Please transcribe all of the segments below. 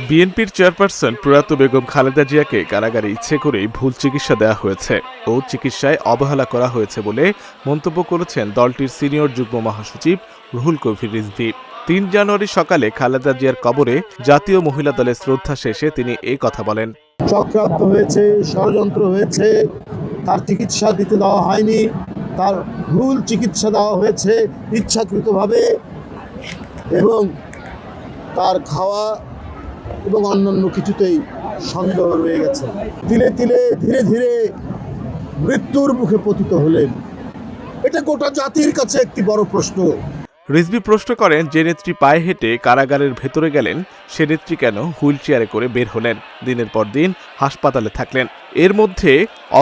বিএনপির চেয়ারপারসন প্রয়াত বেগম খালেদা জিয়াকে কারাগারে ইচ্ছে করেই ভুল চিকিৎসা দেওয়া হয়েছে ও চিকিৎসায় অবহেলা করা হয়েছে বলে মন্তব্য করেছেন দলটির সিনিয়র যুগ্ম মহাসচিব রুহুল কবির রিজভী। ৩ জানুয়ারি সকালে খালেদা জিয়ার কবরে জাতীয় মহিলা দলের শ্রদ্ধা শেষে তিনি এই কথা বলেন। চক্রান্ত হয়েছে, ষড়যন্ত্র হয়েছে, তার চিকিৎসা দিতে দেওয়া হয়নি, তার ভুল চিকিৎসা দেওয়া হয়েছে ইচ্ছাকৃতভাবে, এবং তার খাওয়া এবং অন্যান্য কিছুতেই সন্দেহ রয়ে গেছে। তিলে তিলে ধীরে ধীরে মৃত্যুর মুখে পতিত হলেন। এটা গোটা জাতির কাছে একটি বড় প্রশ্ন। রিজভী প্রশ্ন করেন, যে নেত্রী পায়ে হেঁটে কারাগারের ভেতরে গেলেন সে নেত্রী কেন হুইল চেয়ারে করে বের হলেন, দিনের পর দিন হাসপাতালে থাকলেন? এর মধ্যে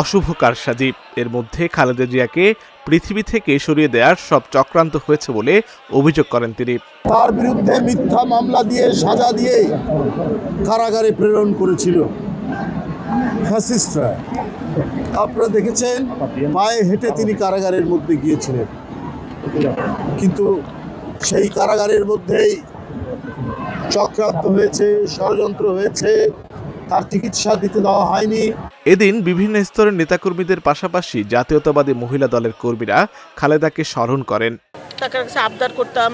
অশুভ কারসাজি, এর মধ্যে খালেদা জিয়াকে পৃথিবী থেকে সরিয়ে দেওয়ার সব চক্রান্ত হয়েছে বলে অভিযোগ করেন তিনি। তার বিরুদ্ধে মিথ্যা মামলা দিয়ে সাজা দিয়ে কারাগারে প্রেরণ করেছিল ফ্যাসিস্টরা। আপনারা দেখেছেন পায়ে হেঁটে তিনি কারাগারের মধ্যে গিয়েছিলেন, কিন্তু সেই কারাগারের মধ্যেই চক্রান্ত হয়েছে, ষড়যন্ত্র হয়েছে, তার চিকিৎসা দিতে দেওয়া হয়নি। এদিন বিভিন্ন স্তরের নেতাকর্মীদের পাশাপাশি জাতীয়তাবাদী মহিলা দলের কর্মীরা খালেদাকে স্মরণ করেন। তার কাছে আবদার করতাম,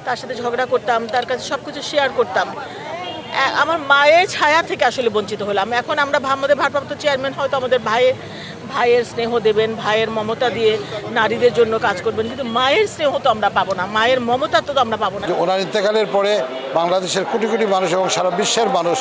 তার সাথে ঝগড়া করতাম, তার কাছে সবকিছু শেয়ার করতাম। আমার মায়ের ছায়া থেকে আসলে বঞ্চিত হলাম। এখন আমরা আমাদের ভারপ্রাপ্ত চেয়ারম্যান হয়তো আমাদের ভাইয়ের স্নেহ দেবেন, ভাইয়ের মমতা দিয়ে নারীদের জন্য কাজ করবেন, কিন্তু মায়ের স্নেহ তো আমরা পাবো না, মায়ের মমতা তো আমরা পাবো না। ওনার ইন্তেকালের পরে বাংলাদেশের কোটি কোটি মানুষ এবং সারা বিশ্বের মানুষ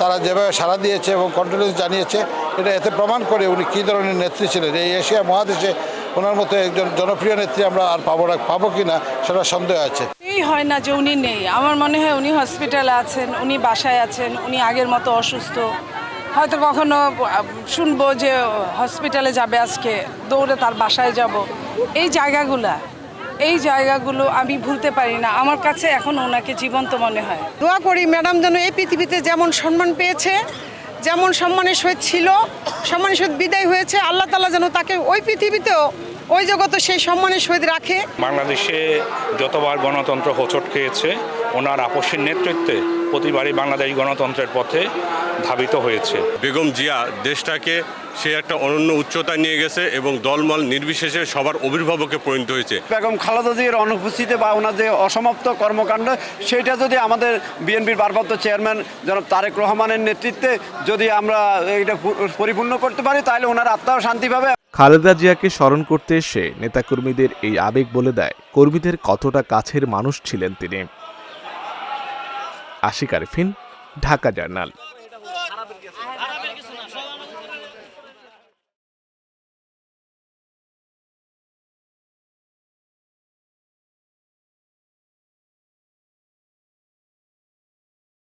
তারা যেভাবে সাড়া দিয়েছে এবং কন্ডোলেন্স জানিয়েছে, এটা এতে প্রমাণ করে উনি কী ধরনের নেত্রী ছিলেন। এই এশিয়া মহাদেশে ওনার মতো একজন জনপ্রিয় নেত্রী আমরা আর পাবো কি না সেটা সন্দেহ আছে। এই হয় না যে উনি নেই, আমার মনে হয় উনি হসপিটালে আছেন, উনি বাসায় আছেন, উনি আগের মতো অসুস্থ। হয়তো কখনো শুনবো যে হসপিটালে যাবে, আজকে দৌড়ে তার বাসায় যাব। এই জায়গাগুলো আমি ভুলতে পারি না। আমার কাছে এখন ওনাকে জীবন্ত মনে হয়। দোয়া করি ম্যাডাম যেন এই পৃথিবীতে যেমন সম্মান পেয়েছে, যেমন সম্মানের সহিত ছিল, সম্মানের সহিত বিদায় হয়েছে, আল্লাহ তাআলা যেন তাকে ওই পৃথিবীতেও ওই জগতে সেই সম্মানের সহিত রাখে। বাংলাদেশে যতবার গণতন্ত্র হোঁচট খেয়েছে, ওনার আপসের নেতৃত্বে প্রতিবারই বাংলাদেশ গণতন্ত্রের পথে ধাবিত হয়েছে। বেগম জিয়া দেশটাকে সে একটা অনন্য উচ্চতায় নিয়ে গেছে এবং দলমল নির্বিশেষে সবার অভিভাবকে পরিণত হয়েছে। বেগম খালেদা জিয়ার অনুপস্থিতিতে বা ওনার যে অসমাপ্ত কর্মকাণ্ড, সেটা যদি আমাদের বিএনপির ভারপ্রাপ্ত চেয়ারম্যান জনাব তারেক রহমানের নেতৃত্বে যদি আমরা এটা পরিপূর্ণ করতে পারি, তাহলে ওনার আত্মাও শান্তি পাবে। খালেদা জিয়াকে স্মরণ করতে এসে নেতাকর্মীদের এই আবেগ বলে দেয় কর্মীদের কতটা কাছের মানুষ ছিলেন তিনি। আশিক আরিফিন, ঢাকা জার্নাল।